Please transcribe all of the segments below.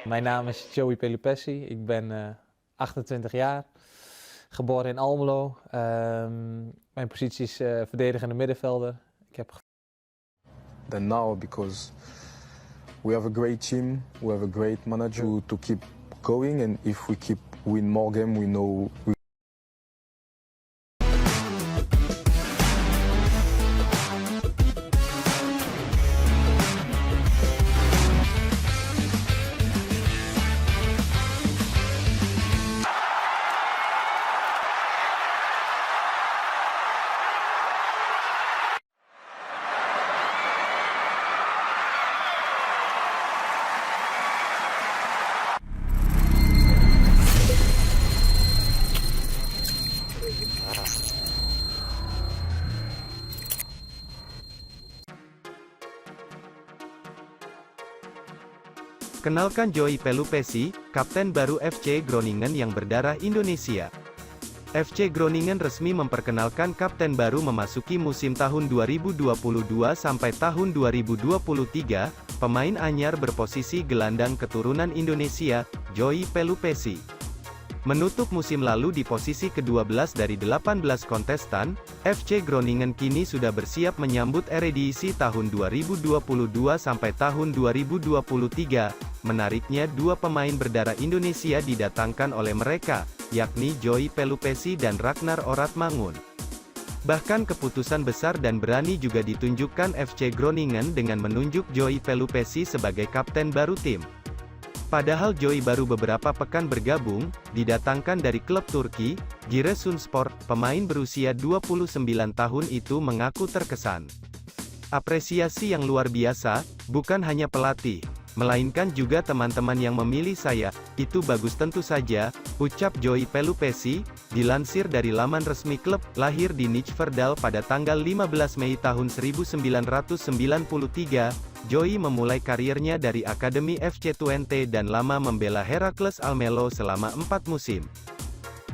Mijn naam is Joey Pelupessi. Ik ben 28 jaar, geboren in Almelo. Mijn positie is verdedigende middenvelder. Ik heb than now because we have a great team, we have a great manager to keep going, and if we keep win more games, we know we Kenalkan Joey Pelupessi, kapten baru FC Groningen yang berdarah Indonesia. FC Groningen resmi memperkenalkan kapten baru memasuki musim tahun 2022 sampai tahun 2023, pemain anyar berposisi gelandang keturunan Indonesia, Joey Pelupessi. Menutup musim lalu di posisi ke-12 dari 18 kontestan, FC Groningen kini sudah bersiap menyambut Eredivisie tahun 2022 sampai tahun 2023. Menariknya dua pemain berdarah Indonesia didatangkan oleh mereka, yakni Joey Pelupessi dan Ragnar Oratmangun. Bahkan keputusan besar dan berani juga ditunjukkan FC Groningen dengan menunjuk Joey Pelupessi sebagai kapten baru tim. Padahal Joey baru beberapa pekan bergabung, didatangkan dari klub Turki, Giresunspor, pemain berusia 29 tahun itu mengaku terkesan. Apresiasi yang luar biasa, bukan hanya pelatih, melainkan juga teman-teman yang memilih saya, itu bagus tentu saja, ucap Joey Pelupessi, dilansir dari laman resmi klub, lahir di Nijverdal pada tanggal 15 Mei tahun 1993, Joey memulai karirnya dari Akademi FC Twente dan lama membela Heracles Almelo selama 4 musim.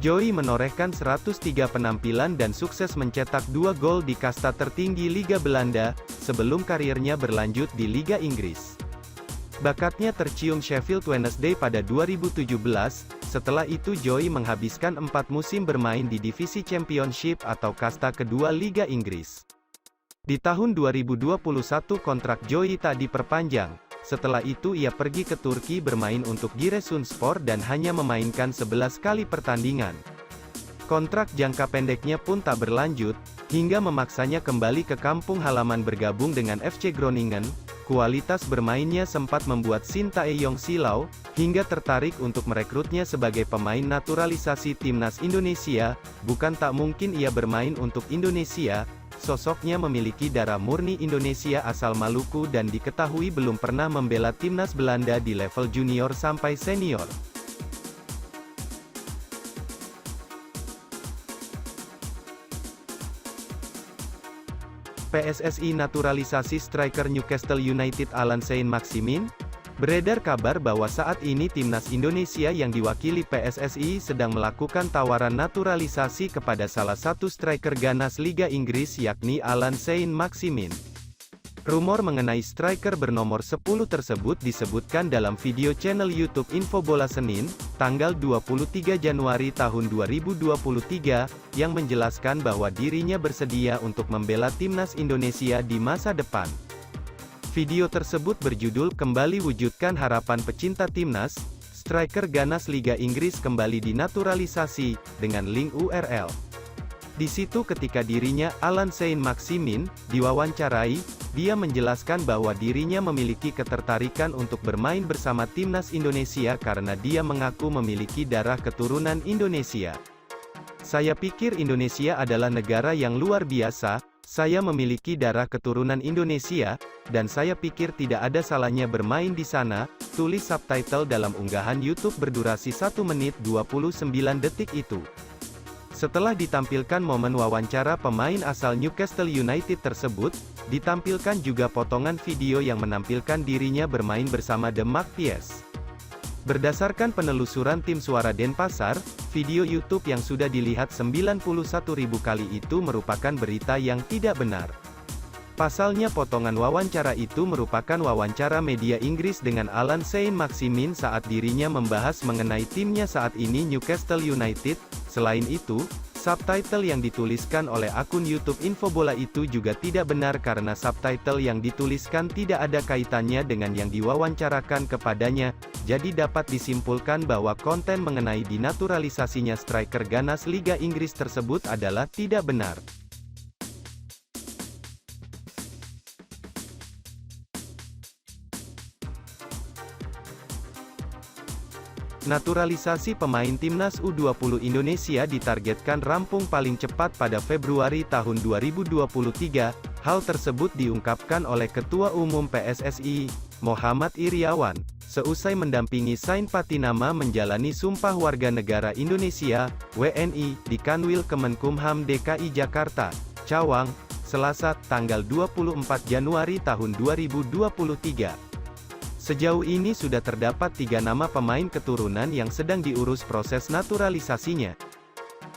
Joey menorehkan 103 penampilan dan sukses mencetak 2 gol di kasta tertinggi Liga Belanda, sebelum karirnya berlanjut di Liga Inggris. Bakatnya tercium Sheffield Wednesday pada 2017, setelah itu Joey menghabiskan 4 musim bermain di divisi Championship atau kasta kedua Liga Inggris. Di tahun 2021 kontrak Joey tak diperpanjang, setelah itu ia pergi ke Turki bermain untuk Giresunspor dan hanya memainkan 11 kali pertandingan. Kontrak jangka pendeknya pun tak berlanjut, hingga memaksanya kembali ke kampung halaman bergabung dengan FC Groningen. Kualitas bermainnya sempat membuat Sintayong silau, hingga tertarik untuk merekrutnya sebagai pemain naturalisasi timnas Indonesia. Bukan tak mungkin ia bermain untuk Indonesia, sosoknya memiliki darah murni Indonesia asal Maluku dan diketahui belum pernah membela timnas Belanda di level junior sampai senior. PSSI naturalisasi striker Newcastle United Allan Saint-Maximin? Beredar kabar bahwa saat ini timnas Indonesia yang diwakili PSSI sedang melakukan tawaran naturalisasi kepada salah satu striker ganas Liga Inggris yakni Allan Saint-Maximin. Rumor mengenai striker bernomor 10 tersebut disebutkan dalam video channel YouTube Info Bola Senin, tanggal 23 Januari tahun 2023, yang menjelaskan bahwa dirinya bersedia untuk membela timnas Indonesia di masa depan. Video tersebut berjudul "Kembali Wujudkan Harapan Pecinta Timnas", striker ganas Liga Inggris kembali dinaturalisasi, dengan link URL. Di situ ketika dirinya, Allan Saint-Maximin, diwawancarai, dia menjelaskan bahwa dirinya memiliki ketertarikan untuk bermain bersama timnas Indonesia karena dia mengaku memiliki darah keturunan Indonesia. Saya pikir Indonesia adalah negara yang luar biasa, saya memiliki darah keturunan Indonesia, dan saya pikir tidak ada salahnya bermain di sana, tulis subtitle dalam unggahan YouTube berdurasi 1 menit 29 detik itu. Setelah ditampilkan momen wawancara pemain asal Newcastle United tersebut, ditampilkan juga potongan video yang menampilkan dirinya bermain bersama The Magpies. Berdasarkan penelusuran tim Suara Denpasar, video YouTube yang sudah dilihat 91.000 kali itu merupakan berita yang tidak benar. Pasalnya potongan wawancara itu merupakan wawancara media Inggris dengan Alan Saint-Maximin saat dirinya membahas mengenai timnya saat ini Newcastle United. Selain itu, subtitle yang dituliskan oleh akun YouTube Infobola itu juga tidak benar karena subtitle yang dituliskan tidak ada kaitannya dengan yang diwawancarakan kepadanya. Jadi dapat disimpulkan bahwa konten mengenai dinaturalisasinya striker ganas Liga Inggris tersebut adalah tidak benar. Naturalisasi pemain timnas U20 Indonesia ditargetkan rampung paling cepat pada Februari tahun 2023. Hal tersebut diungkapkan oleh Ketua Umum PSSI, Muhammad Iryawan, seusai mendampingi Sain Patinama menjalani Sumpah Warga Negara Indonesia, WNI, di Kanwil Kemenkumham DKI Jakarta, Cawang, Selasa, tanggal 24 Januari tahun 2023. Sejauh ini sudah terdapat 3 nama pemain keturunan yang sedang diurus proses naturalisasinya.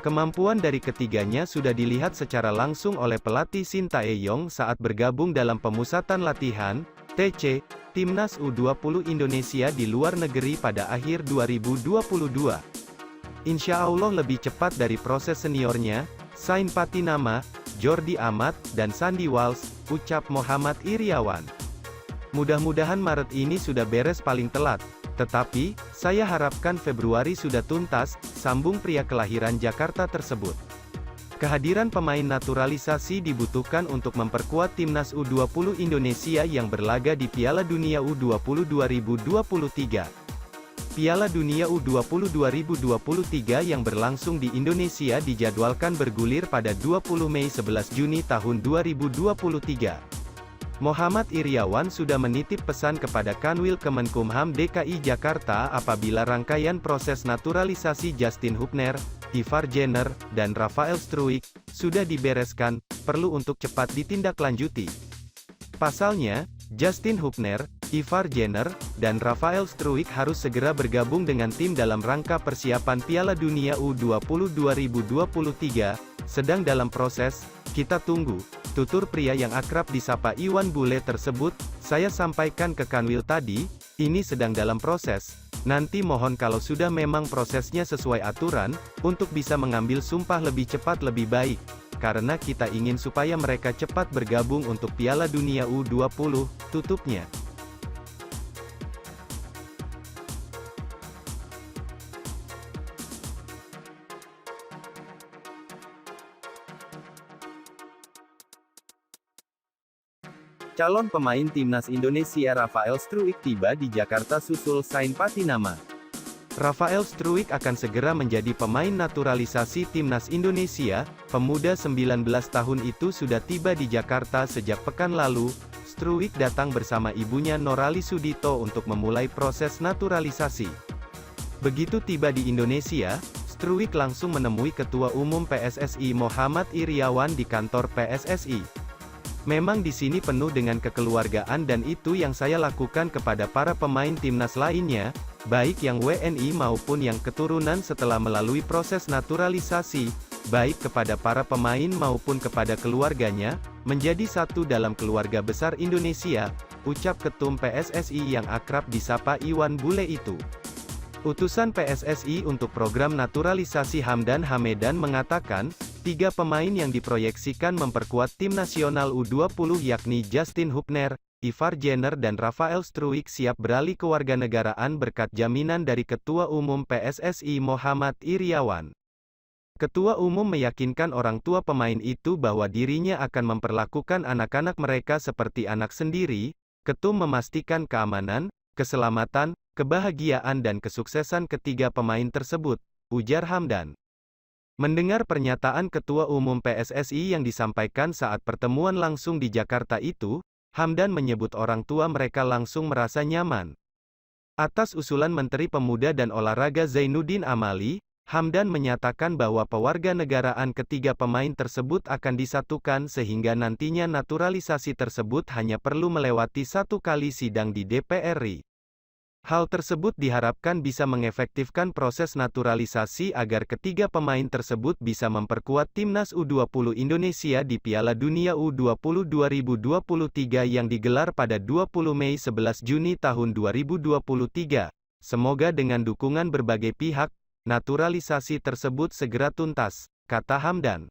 Kemampuan dari ketiganya sudah dilihat secara langsung oleh pelatih Shin Tae-yong saat bergabung dalam pemusatan latihan, TC, Timnas U20 Indonesia di luar negeri pada akhir 2022. Insya Allah lebih cepat dari proses seniornya, Sain Patinama, Jordi Amat, dan Sandy Walsh, ucap Muhammad Iryawan. Mudah-mudahan Maret ini sudah beres paling telat, tetapi, saya harapkan Februari sudah tuntas, sambung pria kelahiran Jakarta tersebut. Kehadiran pemain naturalisasi dibutuhkan untuk memperkuat timnas U20 Indonesia yang berlaga di Piala Dunia U20 2023. Piala Dunia U20 2023 yang berlangsung di Indonesia dijadwalkan bergulir pada 20 Mei 11 Juni tahun 2023. Muhammad Iryawan sudah menitip pesan kepada Kanwil Kemenkumham DKI Jakarta apabila rangkaian proses naturalisasi Justin Hubner, Ivar Jenner, dan Rafael Struijk sudah dibereskan, perlu untuk cepat ditindaklanjuti. Pasalnya, Justin Hubner, Ivar Jenner, dan Rafael Struijk harus segera bergabung dengan tim dalam rangka persiapan Piala Dunia U20 2023, sedang dalam proses, kita tunggu. Tutur pria yang akrab disapa Iwan Bule tersebut, saya sampaikan ke Kanwil tadi, ini sedang dalam proses, nanti mohon kalau sudah memang prosesnya sesuai aturan, untuk bisa mengambil sumpah lebih cepat lebih baik, karena kita ingin supaya mereka cepat bergabung untuk Piala Dunia U20, tutupnya. Calon pemain timnas Indonesia Rafael Struijk tiba di Jakarta susul Sain Patinama. Rafael Struijk akan segera menjadi pemain naturalisasi timnas Indonesia. Pemuda 19 tahun itu sudah tiba di Jakarta sejak pekan lalu. Struijk datang bersama ibunya Norali Sudito untuk memulai proses naturalisasi. Begitu tiba di Indonesia, Struijk langsung menemui Ketua Umum PSSI Muhammad Iryawan di kantor PSSI. Memang di sini penuh dengan kekeluargaan dan itu yang saya lakukan kepada para pemain timnas lainnya, baik yang WNI maupun yang keturunan setelah melalui proses naturalisasi, baik kepada para pemain maupun kepada keluarganya, menjadi satu dalam keluarga besar Indonesia, ucap Ketum PSSI yang akrab disapa Iwan Bule itu. Utusan PSSI untuk program naturalisasi Hamdan Hamedan mengatakan, 3 pemain yang diproyeksikan memperkuat tim nasional U20 yakni Justin Hubner, Ivar Jenner dan Rafael Struijk siap beralih kewarganegaraan berkat jaminan dari Ketua Umum PSSI Muhammad Iryawan. Ketua Umum meyakinkan orang tua pemain itu bahwa dirinya akan memperlakukan anak-anak mereka seperti anak sendiri. Ketum memastikan keamanan, keselamatan, kebahagiaan dan kesuksesan ketiga pemain tersebut, ujar Hamdan. Mendengar pernyataan Ketua Umum PSSI yang disampaikan saat pertemuan langsung di Jakarta itu, Hamdan menyebut orang tua mereka langsung merasa nyaman. Atas usulan Menteri Pemuda dan Olahraga Zainuddin Amali, Hamdan menyatakan bahwa pewarganegaraan ketiga pemain tersebut akan disatukan sehingga nantinya naturalisasi tersebut hanya perlu melewati 1 kali sidang di DPR RI. Hal tersebut diharapkan bisa mengefektifkan proses naturalisasi agar ketiga pemain tersebut bisa memperkuat timnas U20 Indonesia di Piala Dunia U20 2023 yang digelar pada 20 Mei 11 Juni tahun 2023. Semoga dengan dukungan berbagai pihak, naturalisasi tersebut segera tuntas, kata Hamdan.